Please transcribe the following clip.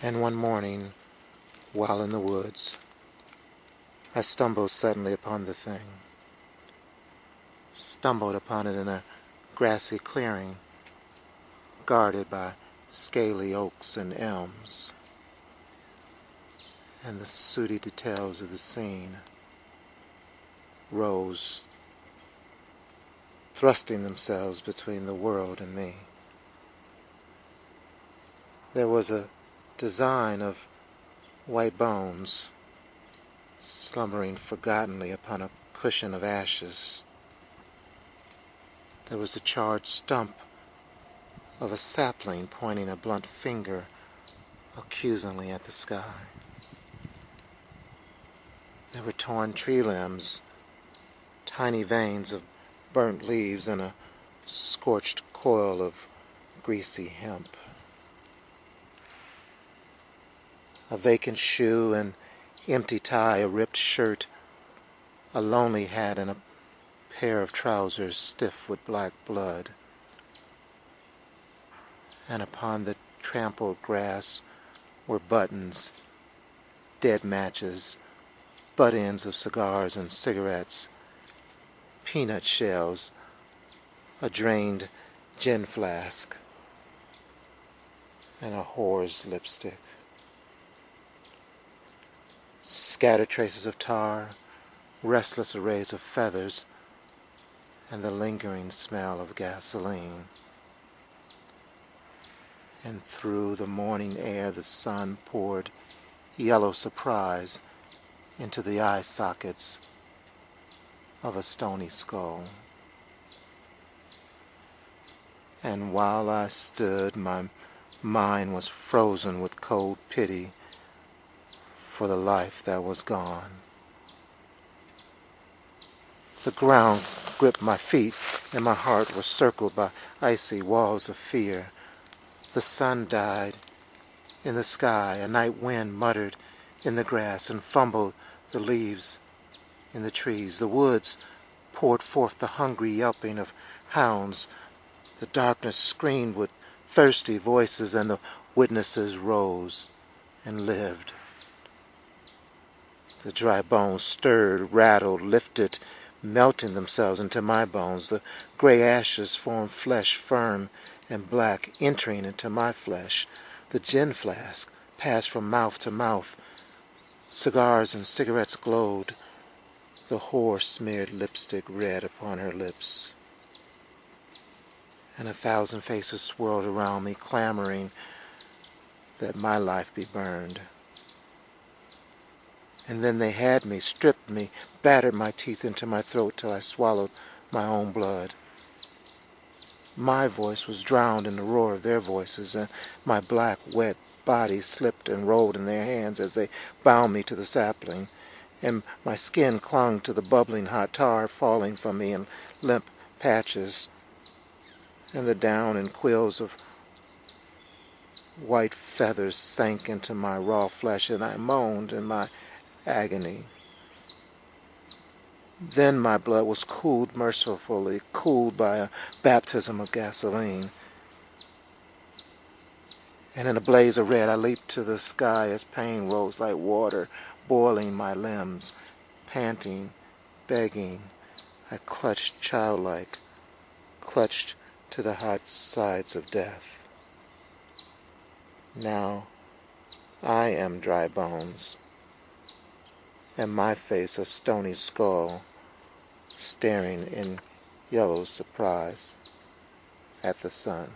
And one morning, while in the woods, I stumbled suddenly upon the thing. Stumbled upon it in a grassy clearing, guarded by scaly oaks and elms, and the sooty details of the scene rose, thrusting themselves between the world and me. There was a design of white bones slumbering forgottenly upon a cushion of ashes. There was the charred stump of a sapling pointing a blunt finger accusingly at the sky. There were torn tree limbs, tiny veins of burnt leaves, and a scorched coil of greasy hemp. A vacant shoe, an empty tie, a ripped shirt, a lonely hat, and a pair of trousers stiff with black blood. And upon the trampled grass were buttons, dead matches, butt ends of cigars and cigarettes, peanut shells, a drained gin flask, and a whore's lipstick. Scattered traces of tar, restless arrays of feathers, and the lingering smell of gasoline. And through the morning air the sun poured yellow surprise into the eye sockets of a stony skull. And while I stood, my mind was frozen with cold pity for the life that was gone. The ground gripped my feet, and my heart was circled by icy walls of fear. The sun died in the sky. A night wind muttered in the grass and fumbled the leaves in the trees. The woods poured forth the hungry yelping of hounds. The darkness screamed with thirsty voices, and the witnesses rose and lived. The dry bones stirred, rattled, lifted, melting themselves into my bones. The gray ashes formed flesh firm and black, entering into my flesh. The gin flask passed from mouth to mouth. Cigars and cigarettes glowed. The whore smeared lipstick red upon her lips. And 1,000 faces swirled around me, clamoring that my life be burned. And then they had me, stripped me, battered my teeth into my throat till I swallowed my own blood. My voice was drowned in the roar of their voices, and my black, wet body slipped and rolled in their hands as they bound me to the sapling, and my skin clung to the bubbling hot tar falling from me in limp patches, and the down and quills of white feathers sank into my raw flesh, and I moaned in my agony. Then my blood was cooled mercifully, cooled by a baptism of gasoline. And in a blaze of red I leaped to the sky as pain rose like water, boiling my limbs. Panting, begging, I clutched childlike, clutched to the hot sides of death. Now I am dry bones, and my face a stony skull, staring in yellow surprise at the sun.